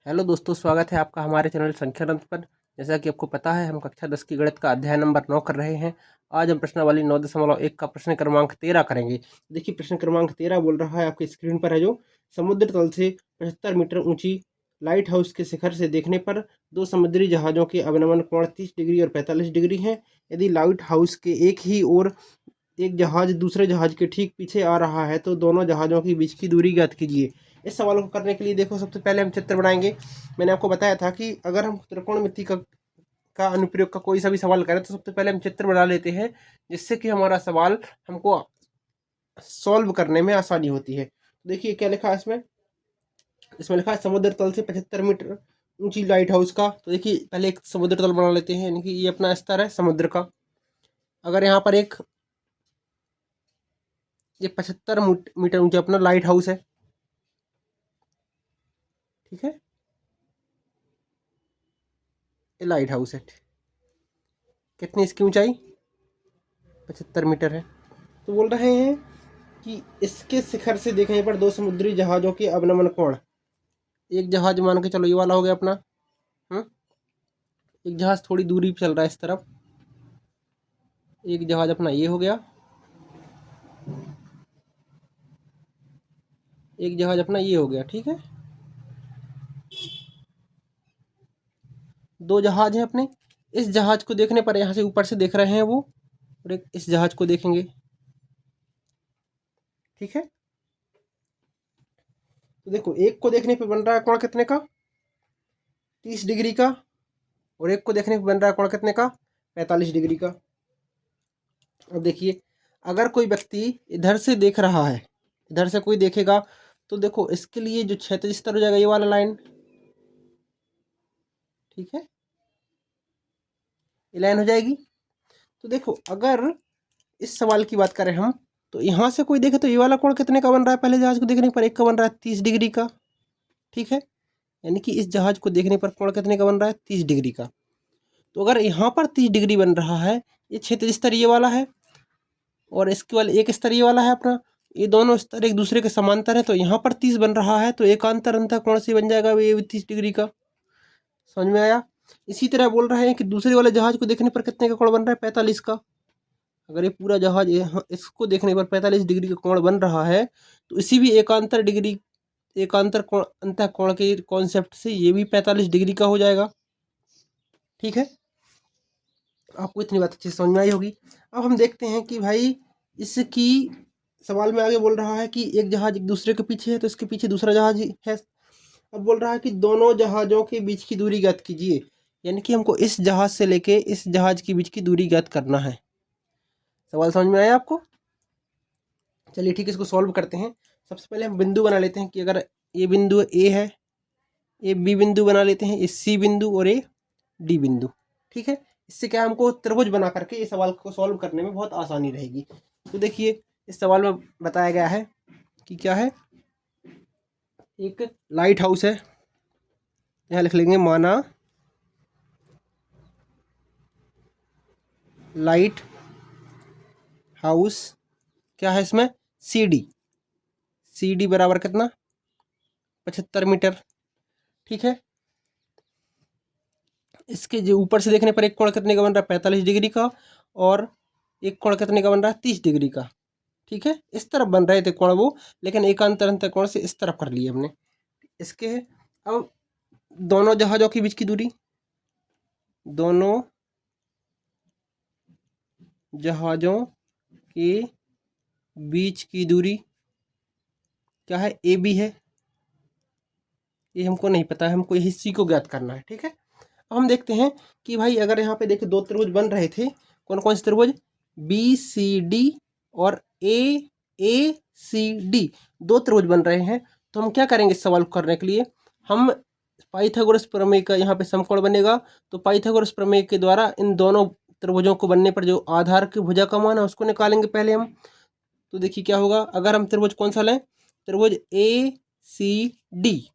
Hello दोस्तों, स्वागत है आपका हमारे चैनल संख्या रंत्र पर। जैसा कि आपको पता है, हम कक्षा 10 की गणित का अध्याय नंबर 9 कर रहे हैं। आज हम प्रश्नावली 9.1 का प्रश्न क्रमांक 13 करेंगे। देखिए, प्रश्न क्रमांक 13 बोल रहा है, आपकी स्क्रीन पर है, जो समुद्र तल से 75 मीटर ऊंची लाइट हाउस के शिखर से देखने पर दो समुद्री जहाजों के अवनमन कोण 30 डिग्री और 45 डिग्री है। यदि लाइट हाउस के एक ही ओर एक जहाज दूसरे जहाज के ठीक पीछे आ रहा है तो दोनों जहाजों के बीच की दूरी ज्ञात कीजिए। इस सवाल को करने के लिए देखो, सबसे पहले हम चित्र बनाएंगे। मैंने आपको बताया था कि अगर हम त्रिकोणमिति का अनुप्रयोग का कोई सा भी सवाल करें तो सबसे पहले हम चित्र बना लेते हैं, जिससे कि हमारा सवाल हमको सॉल्व करने में आसानी होती है। तो देखिए क्या लिखा है इसमें। इसमें लिखा है समुद्र तल से 75 मीटर ऊंची लाइट हाउस का। तो देखिए पहले एक समुद्र तल बना लेते हैं, यानी कि ये अपना स्तर है समुद्र का। अगर यहाँ पर एक ये 75 मीटर ऊंचा अपना लाइट हाउस है, ठीक है, ये लाइट हाउस है। कितनी इसकी ऊंचाई? 75 मीटर है। तो बोल रहे हैं कि इसके शिखर से देखने पर दो समुद्री जहाजों के अवनमन कोण। एक जहाज मान के चलो ये वाला हो गया अपना, एक जहाज थोड़ी दूरी पे चल रहा है इस तरफ, एक जहाज अपना ये हो गया, एक जहाज अपना ये हो गया, ठीक है। दो जहाज हैं अपने। इस जहाज को देखने पर यहाँ से ऊपर से देख रहे हैं वो, और एक इस जहाज को देखेंगे, ठीक है। तो देखो, एक को देखने पे बन रहा है कोण कितने का? 30 डिग्री का, और एक को देखने पे बन रहा है कोण कितने का? 45 डिग्री का। अब देखिए, अगर कोई व्यक्ति इधर से देख रहा है, इधर से कोई देखेगा, तो देखो इसके लिए जो क्षैतिज स्तर हो जाएगा ये वाला लाइन, ठीक है, ये लाइन हो जाएगी। तो देखो, अगर इस सवाल की बात करें हम, तो यहाँ से कोई देखे तो ये वाला कोण कितने का बन रहा है? पहले जहाज को देखने पर एक का बन रहा है 30 डिग्री का, ठीक है। यानी कि इस जहाज को देखने पर कोण कितने का बन रहा है? 30 डिग्री का। तो अगर यहाँ पर 30 डिग्री बन रहा है, ये क्षैतिज स्तर ये वाला है, और इसके वाले एक स्तर ये वाला है अपना, ये दोनों स्तर एक दूसरे के समांतर है, तो यहाँ पर 30 बन रहा है, तो एकांतर अंतः कोण से बन जाएगा ये 30 डिग्री का। समझ में आया? इसी तरह बोल रहे हैं कि दूसरे वाले जहाज को देखने पर कितने का कोण बन रहा है? 45 का। अगर ये पूरा जहाज इसको देखने पर 45 डिग्री का कोण बन रहा है, तो इसी भी एकांतर कोण अंतः कोण के कॉन्सेप्ट से ये भी 45 डिग्री का हो जाएगा, ठीक है। आपको इतनी बात अच्छी समझ में आई होगी। अब हम देखते हैं कि भाई इसकी सवाल में आगे बोल रहा है कि एक जहाज एक दूसरे के पीछे है, तो इसके पीछे दूसरा जहाज है। अब बोल रहा है कि दोनों जहाजों के बीच की दूरी ज्ञात कीजिए, यानी कि हमको इस जहाज से लेके इस जहाज के बीच की दूरी ज्ञात करना है। सवाल समझ में आया आपको? चलिए ठीक है, इसको सॉल्व करते हैं। सबसे पहले हम बिंदु बना लेते हैं कि अगर ये बिंदु ए है, ये बी बिंदु बना लेते हैं, ये सी बिंदु और ये डी बिंदु, ठीक है। इससे क्या हमको त्रिभुज बना करके इस सवाल को सॉल्व करने में बहुत आसानी रहेगी। तो देखिए, इस सवाल में बताया गया है कि क्या है, एक लाइट हाउस है, यहाँ लिख लेंगे माना लाइट हाउस क्या है इसमें? सी डी बराबर कितना? 75 मीटर, ठीक है। इसके जो ऊपर से देखने पर एक कोण कितने का बन रहा है? 45 डिग्री का, और एक कोण कितने का बन रहा है? 30 डिग्री का, ठीक है। इस तरफ बन रहे थे कोण वो, लेकिन एकांतर अंतर कोण से इस तरफ कर लिए हमने इसके। अब दोनों जहाजों के बीच की दूरी, दोनों जहाजों के बीच की दूरी क्या है? ए बी है। ये हमको नहीं पता है, हमको यही सी को ज्ञात करना है, ठीक है। अब हम देखते हैं कि भाई अगर यहाँ पे देखिए दो त्रिभुज बन रहे थे, कौन कौन से त्रिभुज? बी सी डी और ए सी डी, दो त्रिभुज बन रहे हैं। तो हम क्या करेंगे इस सवाल को करने के लिए? हम पाइथागोरस प्रमेय का, यहाँ पे समकोण बनेगा, तो पाइथागोरस प्रमेय के द्वारा इन दोनों त्रिभुजों को बनने पर जो आधार की भुजा का मान है उसको निकालेंगे पहले हम। तो देखिए क्या होगा, अगर हम त्रिभुज कौन सा लें? त्रिभुज ए सी डी।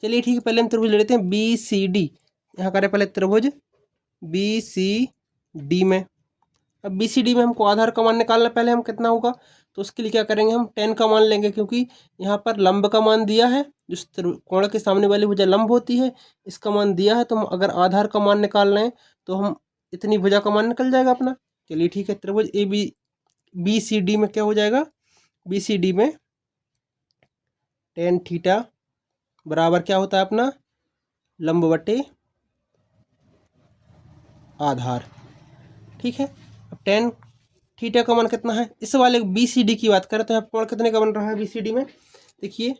चलिए ठीक है, पहले हम त्रिभुज ले लेते हैं बी सी डी। यहाँ करें पहले त्रिभुज बी सी डी में। अब बी सी डी में हमको आधार का मान निकालना, पहले हम कितना होगा? तो उसके लिए क्या करेंगे, हम टेन का मान लेंगे, क्योंकि यहाँ पर लंब का मान दिया है, जो कोण के सामने वाली भुजा लंब होती है, इसका मान दिया है। तो हम अगर आधार का मान निकाल रहे हैं तो हम इतनी भुजा का मान निकल जाएगा अपना। चलिए ठीक है, त्रिभुज ए बी सी डी में क्या हो जाएगा, बी सी डी में टेन थीटा बराबर क्या होता है अपना, लंब बटे आधार। ठीक है, अब टेन थीटा का मान कितना है, इस वाले बी सी डी की बात करें तो यहाँ कोण कितने का बन रहा है बी सी डी में, देखिए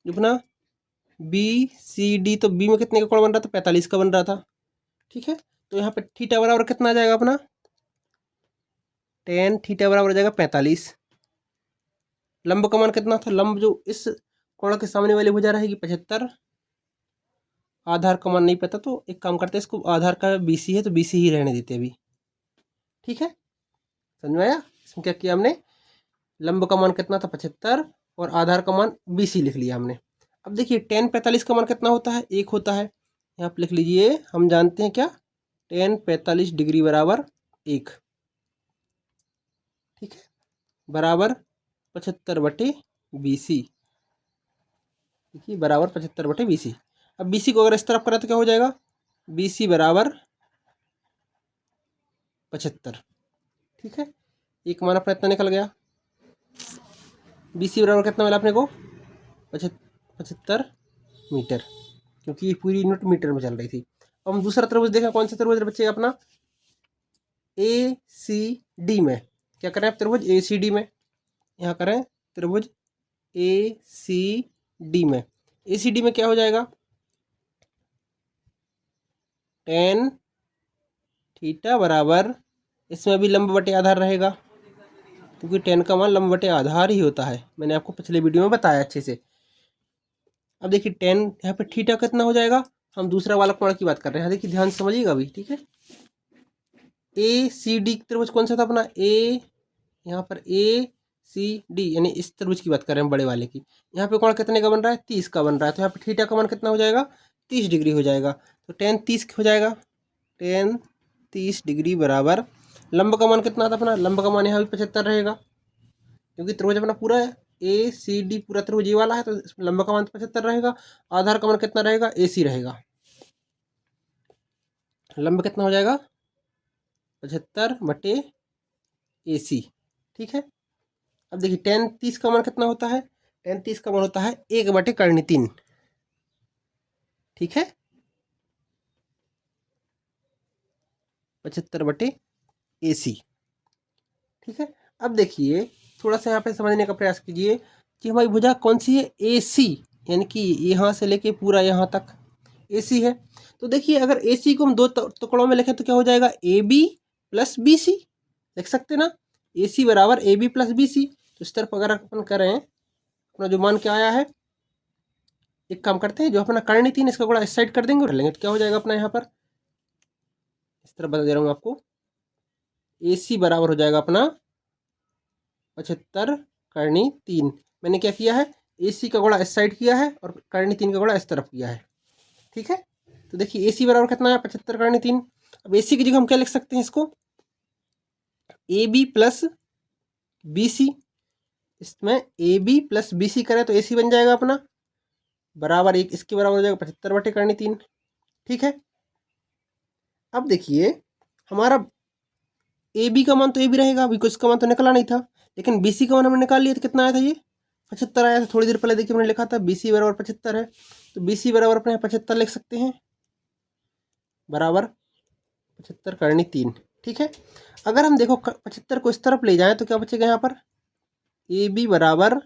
अपना बी सी डी, तो बी में कितने का कोण बन रहा था, 45 का बन रहा था। ठीक है, तो यहाँ पे थीटा बराबर कितना आ जाएगा अपना, टेन थीटा बराबर हो जाएगा 45। लंब का मान कितना था, लंब जो इस कोण के सामने वाली भुजा रहेगी 75। आधार का मान नहीं पता तो एक काम करते हैं, इसको आधार का बीसी है तो बीसी ही रहने देते अभी। ठीक है, समझ में आया। इसमें क्या किया हमने, लंब का मान कितना था 75 और आधार का मान बीसी लिख लिया हमने। अब देखिए टेन 45 का मान कितना होता है, एक होता है, यहाँ पे लिख लीजिए, हम जानते हैं क्या, टेन 45 डिग्री बराबर एक। ठीक है, बराबर 75 बटे बीसी, देखिए बराबर 75 बटे बीसी। अब बीसी को अगर इस तरफ करें तो क्या हो जाएगा, बीसी बराबर 75। ठीक है, एक मान अपना इतना निकल गया, बीसी बराबर कितना मिला अपने को, 75 मीटर, क्योंकि ये पूरी यूनिट मीटर में चल रही थी। अब हम दूसरा त्रिभुज देखें, कौन सा त्रिभुज बचेगा अपना, ए सी डी में। क्या करें आप, त्रिभुज ए सी डी में, यहाँ करें त्रिभुज ए सी डी में। ए सी डी में क्या हो जाएगा, टेन थीटा बराबर, इसमें भी लंब बटे आधार रहेगा, क्योंकि टेन का मान लंब बटे आधार ही होता है, मैंने आपको पिछले वीडियो में बताया अच्छे से। अब देखिए टेन, यहाँ पे थीटा कितना हो जाएगा, हम दूसरा वाला कोण की बात कर रहे हैं, देखिए ध्यान से समझिएगा अभी। ठीक है, ए सी डी त्रिभुज कौन सा था अपना, ए, यहाँ पर ए सी डी, यानी इस त्रिभुज की बात कर रहे हैं बड़े वाले की। यहाँ पे कोण कितने का बन रहा है, 30 का बन रहा है, तो यहाँ पे थीटा का मान कितना हो जाएगा, 30 डिग्री हो जाएगा। तो टेन 30 हो जाएगा, टेन 30 डिग्री बराबर, लंब का मान कितना था अपना, लंब का मान यहाँ भी 75 रहेगा, क्योंकि त्रिभुज अपना पूरा है, ए सी डी पूरा त्रिभुज ये वाला है, तो लंब का मान 75 रहेगा। आधार का मान कितना रहेगा, ए सी रहेगा, लंब कितना हो जाएगा 75 बटे ए सी। ठीक है, अब देखिए टेन 30 का मान कितना होता है, टेन 30 का मान होता है 1 बटे कर्णी 3। ठीक है, 75 बटे ए सी। ठीक है, अब देखिए थोड़ा सा यहाँ पे समझने का प्रयास कीजिए कि हमारी भुजा कौन सी है, ए सी, यानी कि यहाँ से लेके पूरा यहाँ तक ए सी है। तो देखिए अगर ए सी को हम दो टुकड़ों में लिखें तो क्या हो जाएगा, A B plus B C, लिख सकते ना, ए सी बराबर A B plus B C. तो इस तरफ अगर अपन करें, अपना जो मान क्या आया है, एक काम करते हैं, जो अपना कर्णी 3 इसका गुणा इस साइड कर देंगे और लेंगे, तो क्या हो जाएगा अपना यहाँ पर, इस तरफ बता दे रहा हूँ आपको, ए सी बराबर हो जाएगा अपना 75 कर्णी 3। मैंने क्या किया है, ए सी का गुणा इस साइड किया है और कर्णी 3 का गुणा इस तरफ किया है। ठीक है, तो देखिए ए सी बराबर कितना है, 75 कर्णी 3। अब ए सी की जगह हम क्या लिख सकते हैं इसको, A B plus B C, इसमें A B plus B C करें तो ए सी बन जाएगा अपना बराबर एक, इसके बराबर हो जाएगा 75 बटे कर्णी 3। ठीक है, अब देखिए हमारा ए बी का मान तो ए बी रहेगा, अभी कुछ का मान तो निकला नहीं था, लेकिन बी सी का मान हमने निकाल लिया, तो कितना आया था ये 75 आया था। थोड़ी देर पहले देखिए हमने लिखा था बी सी बराबर 75 है, तो बी सी बराबर अपने 75 लिख सकते हैं, बराबर 75 कर्णी 3। ठीक है, अगर हम देखो 75 को इस तरफ ले जाएं तो क्या बचेगा यहाँ पर, ए बी बराबर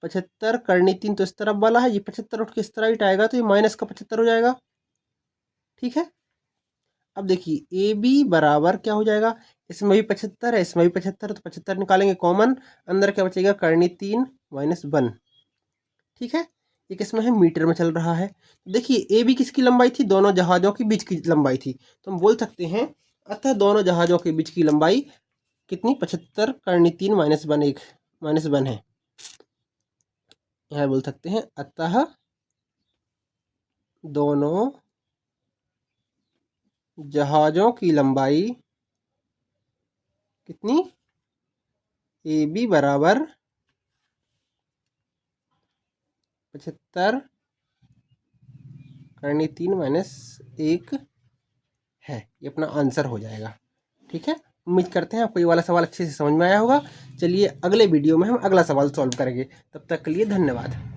75 कर्णी 3, तो इस तरफ वाला है, ये 75 उठ के इस तरह ही आएगा, तो ये माइनस का 75 हो जाएगा। ठीक है, अब देखिए ए बी बराबर क्या हो जाएगा, इसमें भी 75 है, इसमें भी 75 है, तो 75 निकालेंगे कॉमन, अंदर क्या बचेगा, कर्णी 3 माइनस 1। ठीक है, एक इसमें है मीटर में चल रहा है। देखिए ए बी किसकी लंबाई थी, दोनों जहाज़ों के बीच की लंबाई थी, तो हम बोल सकते हैं अतः दोनों जहाज़ों के बीच की लंबाई कितनी, 75 कर्णी 3 माइनस 1, एक माइनस 1 है, यहाँ बोल सकते हैं अतः दोनों जहाज़ों की लंबाई कितनी, ए बी बराबर 75 करनी 3 - 1 है। ये अपना आंसर हो जाएगा। ठीक है, उम्मीद करते हैं आपको ये वाला सवाल अच्छे से समझ में आया होगा। चलिए अगले वीडियो में हम अगला सवाल सॉल्व करेंगे। तब तक के लिए धन्यवाद।